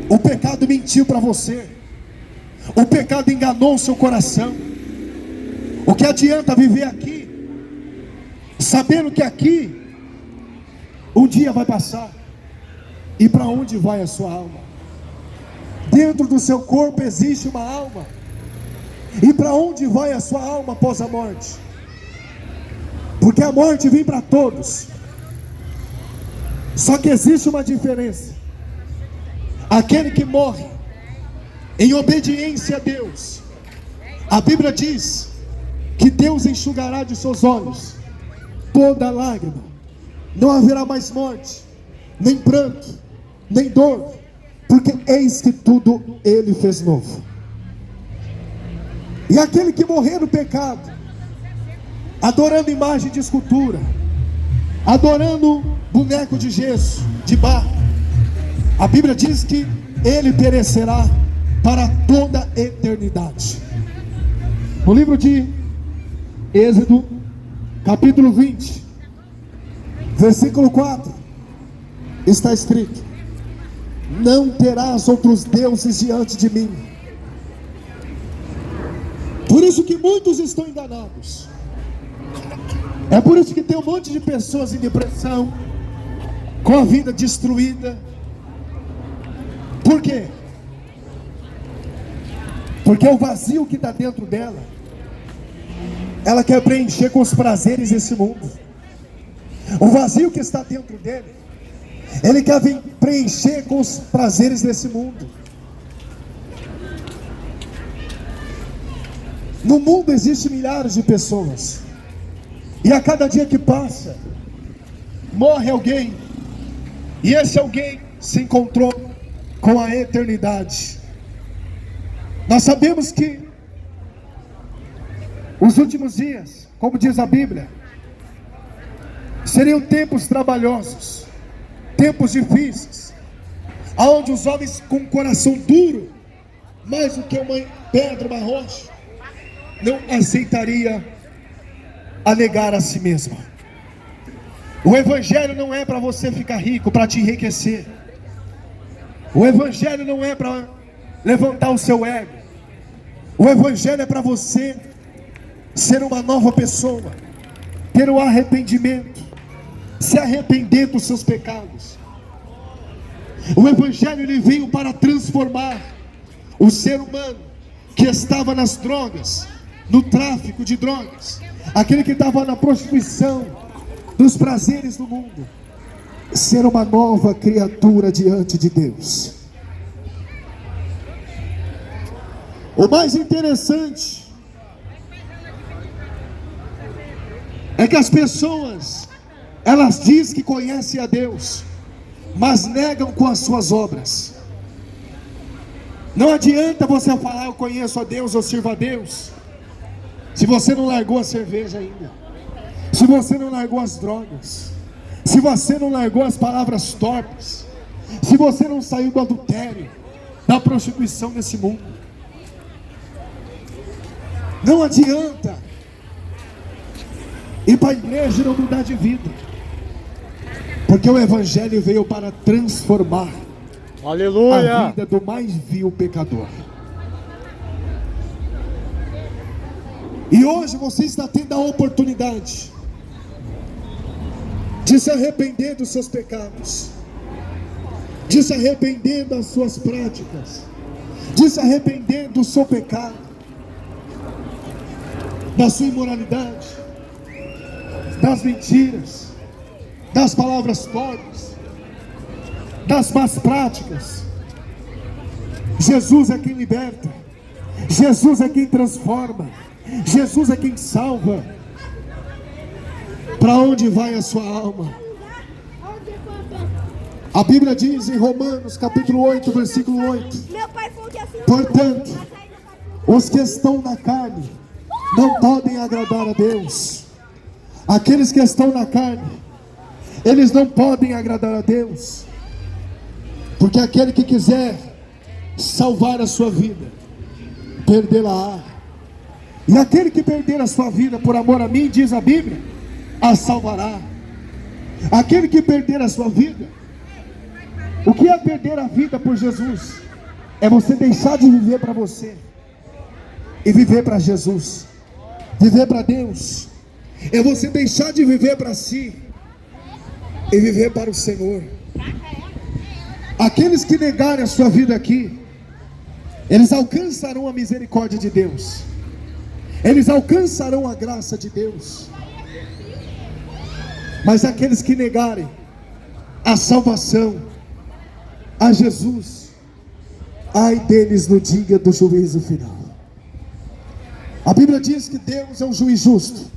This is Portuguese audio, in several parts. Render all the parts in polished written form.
O pecado mentiu para você. O pecado enganou o seu coração. O que adianta viver aqui, sabendo que aqui um dia vai passar? E para onde vai a sua alma? Dentro do seu corpo existe uma alma. E para onde vai a sua alma após a morte? Porque a morte vem para todos. Só que existe uma diferença. Aquele que morre em obediência a Deus, a Bíblia diz que Deus enxugará de seus olhos toda lágrima. Não haverá mais morte, nem pranto, nem dor, porque eis que tudo Ele fez novo. E aquele que morrer no pecado, adorando imagem de escultura, adorando boneco de gesso, de barro, a Bíblia diz que ele perecerá para toda a eternidade. No livro de Êxodo, capítulo 20, versículo 4, está escrito: não terás outros deuses diante de mim. Por isso que muitos estão enganados. É por isso que tem um monte de pessoas em depressão, com a vida destruída. Por quê? Porque o vazio que está dentro dela, ela quer preencher com os prazeres desse mundo. O vazio que está dentro dele, ele quer preencher com os prazeres desse mundo. No mundo existem milhares de pessoas, e a cada dia que passa, morre alguém, e esse alguém se encontrou com a eternidade. Nós sabemos que os últimos dias, como diz a Bíblia, seriam tempos trabalhosos, tempos difíceis, onde os homens com coração duro, mais do que uma pedra, uma rocha, não aceitaria a negar a si mesma. O Evangelho não é para você ficar rico, para te enriquecer. O Evangelho não é para levantar o seu ego. O Evangelho é para você ser uma nova pessoa, ter o arrependimento, se arrepender dos seus pecados. O Evangelho ele veio para transformar o ser humano que estava nas drogas, no tráfico de drogas, aquele que estava na prostituição, dos prazeres do mundo, ser uma nova criatura diante de Deus. O mais interessante é que as pessoas, elas dizem que conhecem a Deus, mas negam com as suas obras. Não adianta você falar eu conheço a Deus ou sirvo a Deus, se você não largou a cerveja ainda, se você não largou as drogas, se você não largou as palavras torpes, se você não saiu do adultério, da prostituição desse mundo. Não adianta ir para a igreja e não mudar de vida, porque o Evangelho veio para transformar Aleluia. a vida do mais vil pecador. E hoje você está tendo a oportunidade de se arrepender dos seus pecados, de se arrepender das suas práticas, de se arrepender do seu pecado, da sua imoralidade, das mentiras, das palavras torpes, das más práticas. Jesus é quem liberta, Jesus é quem transforma, Jesus é quem salva. Para onde vai a sua alma? A Bíblia diz em Romanos capítulo 8, versículo 8: portanto, os que estão na carne não podem agradar a Deus. Aqueles que estão na carne, eles não podem agradar a Deus, porque aquele que quiser salvar a sua vida, perdê-la-á. E aquele que perder a sua vida por amor a mim, diz a Bíblia, a salvará. Aquele que perder a sua vida, O que é perder a vida por Jesus? É você deixar de viver para você e viver para Jesus, viver para Deus. É você deixar de viver para si e viver para o Senhor. Aqueles que negarem a sua vida aqui, eles alcançarão a misericórdia de Deus, eles alcançarão a graça de Deus. Mas aqueles que negarem a salvação, a Jesus, ai deles no dia do juízo final. A Bíblia diz que Deus é um juiz justo.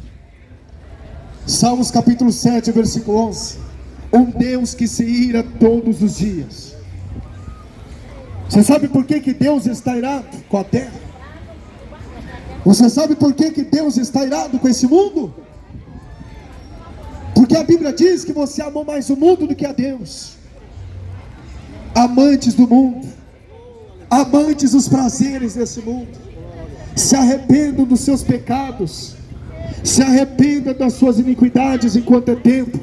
Salmos capítulo 7, versículo 11. Um Deus que se ira todos os dias. Você sabe por que Deus está irado com a terra? Você sabe por que Deus está irado com esse mundo? Porque a Bíblia diz que você amou mais o mundo do que a Deus. Amantes do mundo, amantes dos prazeres desse mundo, se arrependam dos seus pecados, se arrependam das suas iniquidades enquanto é tempo.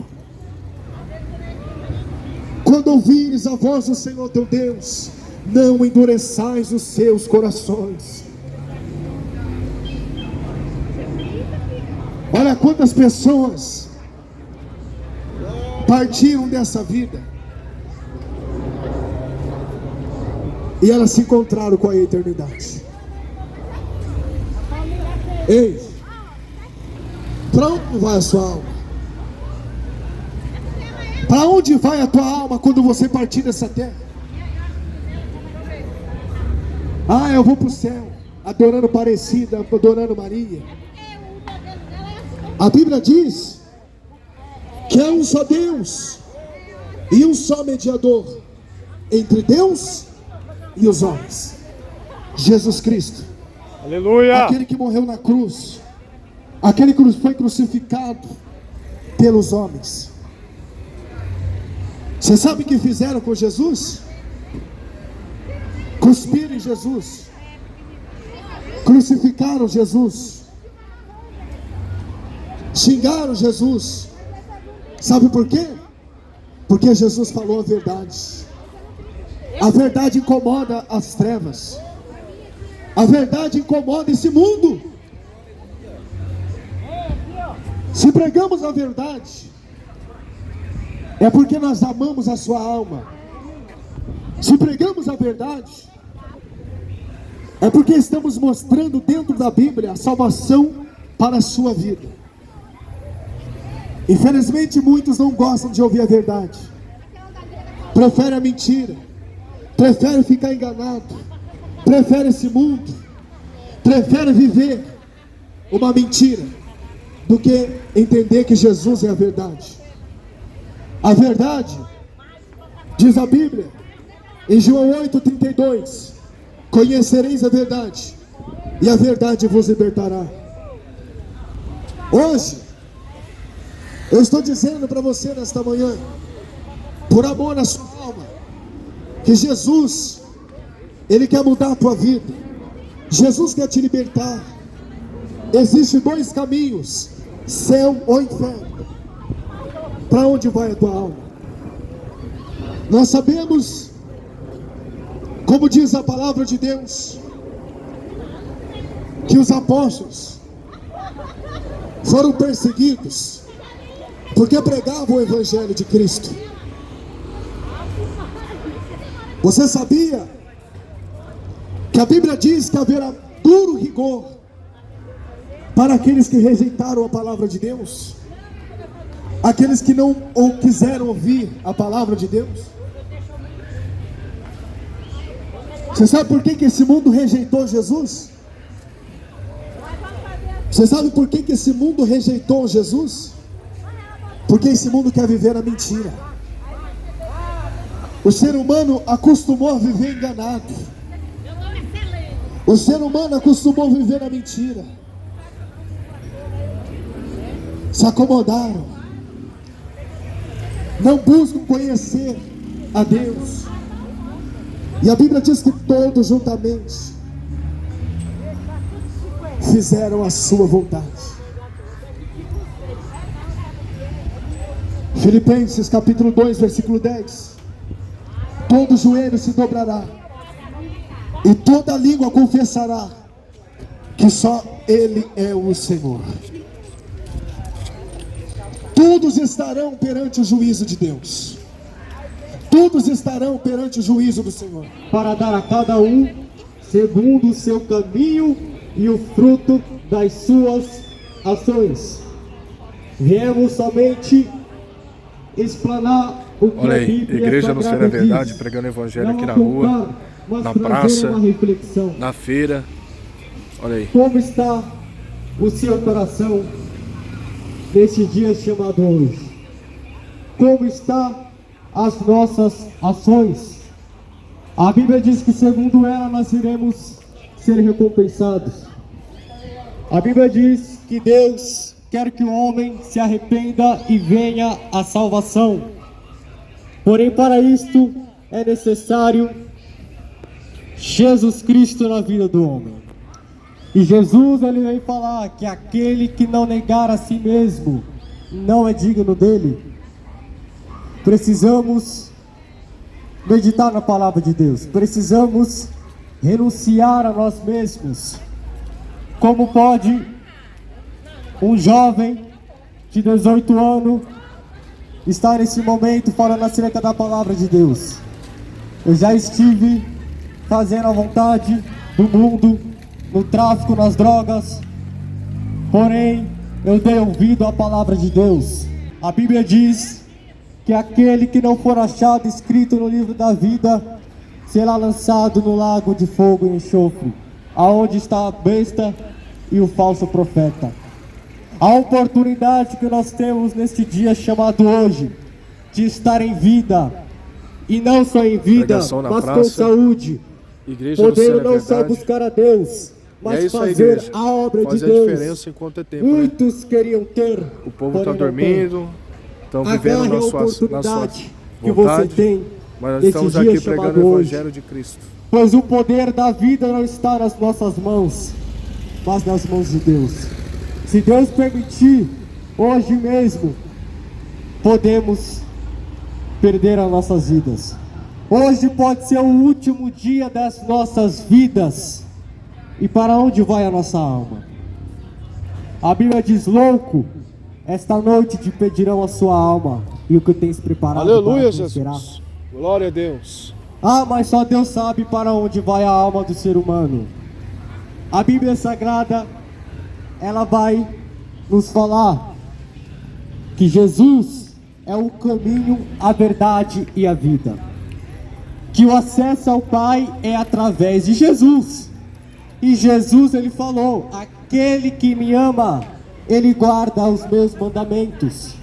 Quando ouvires a voz do Senhor teu Deus, não endureçais os seus corações. Olha quantas pessoas partiram dessa vida e elas se encontraram com a eternidade. Ei, para onde vai a sua alma? Para onde vai a tua alma quando você partir dessa terra? Ah, eu vou para o céu, adorando Aparecida, adorando Maria. A Bíblia diz que é um só Deus e um só mediador entre Deus e os homens, Jesus Cristo. Aleluia! Aquele que morreu na cruz, aquele que foi crucificado pelos homens. Você sabe o que fizeram com Jesus? Cuspiram em Jesus, crucificaram Jesus, xingaram Jesus. Sabe por quê? Porque Jesus falou a verdade. A verdade incomoda as trevas, a verdade incomoda esse mundo. Se pregamos a verdade, é porque nós amamos a sua alma. Se pregamos a verdade, é porque estamos mostrando dentro da Bíblia a salvação para a sua vida. Infelizmente muitos não gostam de ouvir a verdade, preferem a mentira, preferem ficar enganado, preferem esse mundo, preferem viver uma mentira, do que entender que Jesus é a verdade. A verdade, diz a Bíblia, em João 8,32, conhecereis a verdade, e a verdade vos libertará. Hoje, eu estou dizendo para você nesta manhã, por amor à sua alma, que Jesus, Ele quer mudar a tua vida. Jesus quer te libertar. Existem dois caminhos, céu ou inferno. Para onde vai a tua alma? Nós sabemos, como diz a palavra de Deus, que os apóstolos foram perseguidos porque pregavam o evangelho de Cristo. Você sabia que a Bíblia diz que haverá duro rigor para aqueles que rejeitaram a palavra de Deus, aqueles que não ou quiseram ouvir a palavra de Deus? Você sabe por que esse mundo rejeitou Jesus? Você sabe por que esse mundo rejeitou Jesus? Porque esse mundo quer viver a mentira. O ser humano acostumou a viver enganado. O ser humano acostumou a viver a mentira. Se acomodaram. Não buscam conhecer a Deus. E a Bíblia diz que todos juntamente fizeram a sua vontade. Filipenses capítulo 2, versículo 10. todo joelho se dobrará e toda língua confessará que só Ele é o Senhor. Todos estarão perante o juízo de Deus. Todos estarão perante o juízo do Senhor, para dar a cada um segundo o seu caminho e o fruto das suas ações. Viemos somente explanar o que Olha a aí, Bíblia Igreja Anunciando a Sagrada Verdade, diz. pregando o Evangelho Não aqui na rua, apontar, mas na trazer praça, uma reflexão. na feira. Olha aí. Como está o seu coração nesse dia chamado hoje? Como está as nossas ações? A Bíblia diz que segundo ela nós iremos ser recompensados. A Bíblia diz que Deus quer que o homem se arrependa e venha à salvação. Porém, para isto é necessário Jesus Cristo na vida do homem. E Jesus, ele vem falar que aquele que não negar a si mesmo não é digno dele. Precisamos meditar na palavra de Deus. Precisamos renunciar a nós mesmos. Como pode um jovem de 18 anos estar nesse momento falando acerca da palavra de Deus? Eu já estive fazendo a vontade do mundo, no tráfico, nas drogas, porém eu dei ouvido à palavra de Deus. A Bíblia diz que aquele que não for achado escrito no livro da vida será lançado no lago de fogo e enxofre, aonde está a besta e o falso profeta. A oportunidade que nós temos neste dia chamado hoje de estar em vida, e não só em vida, Pregação na mas praça, com saúde, Igreja podendo Anunciando a não só Verdade. buscar a Deus, mas É isso aí, fazer igreja. a obra Fazer de a Deus. diferença enquanto é tempo, né? Muitos queriam ter, O povo está porém não têm. dormindo, estão vivendo Agarre a na sua oportunidade que vontade, você tem mas nós nesse estamos dia aqui pregando chamado o hoje. Evangelho de Cristo. Pois o poder da vida não está nas nossas mãos, mas nas mãos de Deus. Se Deus permitir, hoje mesmo, podemos perder as nossas vidas. Hoje pode ser o último dia das nossas vidas. E para onde vai a nossa alma? A Bíblia diz: louco, esta noite te pedirão a sua alma e o que tens preparado. Aleluia, para quem será? Jesus. Glória a Deus. Ah, mas só Deus sabe para onde vai a alma do ser humano. A Bíblia Sagrada, ela vai nos falar que Jesus é o caminho, a verdade e a vida. Que o acesso ao Pai é através de Jesus. E Jesus, ele falou: aquele que me ama, ele guarda os meus mandamentos.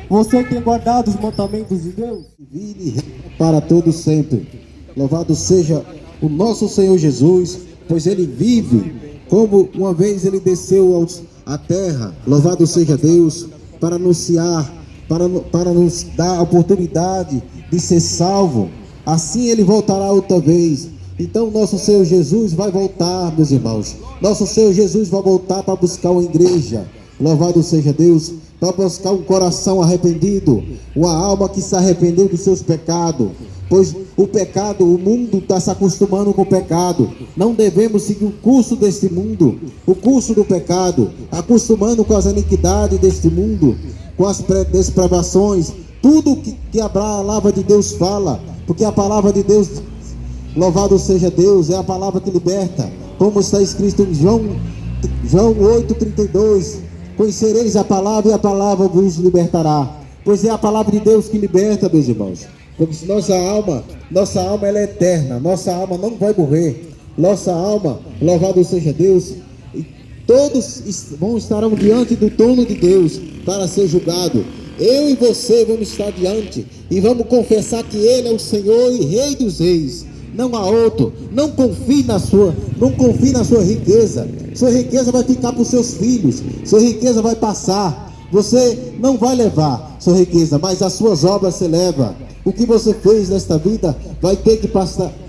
Você tem guardado os mandamentos de Deus? Vive para todo sempre. Louvado seja o nosso Senhor Jesus, pois Ele vive, como uma vez Ele desceu à terra. Louvado seja Deus, para anunciar, para nos dar a oportunidade de ser salvo. Assim Ele voltará outra vez. Então nosso Senhor Jesus vai voltar, meus irmãos. Nosso Senhor Jesus vai voltar para buscar uma igreja. Louvado seja Deus, para buscar um coração arrependido, uma alma que se arrependeu dos seus pecados. Pois o pecado, o mundo está se acostumando com o pecado. Não devemos seguir o curso deste mundo, o curso do pecado, acostumando com as iniquidades deste mundo, com as depravações, tudo que a palavra de Deus fala, porque a palavra de Deus, louvado seja Deus, é a palavra que liberta, como está escrito em João 8,32, conhecereis a palavra e a palavra vos libertará, pois é a palavra de Deus que liberta, meus irmãos. Como se nossa alma ela é eterna, nossa alma não vai morrer, nossa alma, louvado seja Deus, e todos estarão diante do trono de Deus para ser julgado. Eu e você vamos estar diante e vamos confessar que Ele é o Senhor e Rei dos Reis. Não há outro. Não confie na sua riqueza. Sua riqueza vai ficar para os seus filhos. Sua riqueza vai passar. Você não vai levar sua riqueza, mas as suas obras você leva. O que você fez nesta vida vai ter que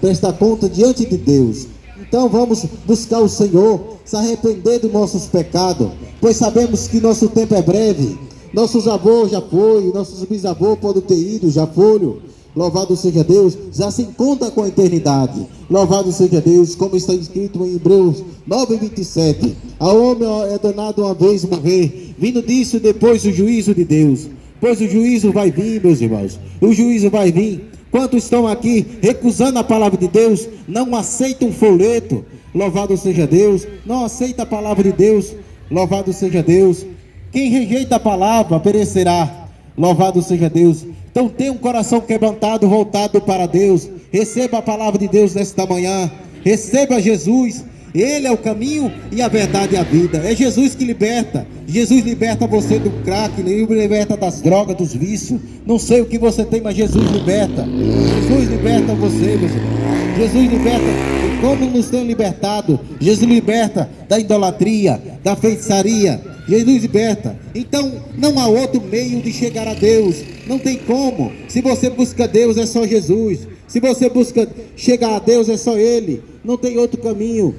prestar conta diante de Deus. Então vamos buscar o Senhor, se arrepender dos nossos pecados, pois sabemos que nosso tempo é breve. Nossos avós já foram, nossos bisavós podem ter ido, já foram. louvado seja Deus, já se encontra com a eternidade. Louvado seja Deus, como está escrito em Hebreus 9:27. Ao homem é donado uma vez morrer, vindo disso depois o juízo de Deus. Pois o juízo vai vir, meus irmãos, o juízo vai vir. Quantos estão aqui recusando a palavra de Deus, não aceitam um folheto, louvado seja Deus, não aceita a palavra de Deus, louvado seja Deus. Quem rejeita a palavra perecerá, louvado seja Deus. Então tenha um coração quebrantado, voltado para Deus. Receba a palavra de Deus nesta manhã, receba Jesus. Ele é o caminho e a verdade e a vida. É Jesus que liberta. Jesus liberta você do crack, liberta das drogas, dos vícios. Não sei o que você tem, mas Jesus liberta. Jesus liberta você, meus irmãos. Jesus liberta. E como nos tem libertado? Jesus liberta da idolatria, da feitiçaria. Jesus liberta. Então não há outro meio de chegar a Deus. Não tem como. Se você busca Deus, é só Jesus. Se você busca chegar a Deus, é só Ele. Não tem outro caminho.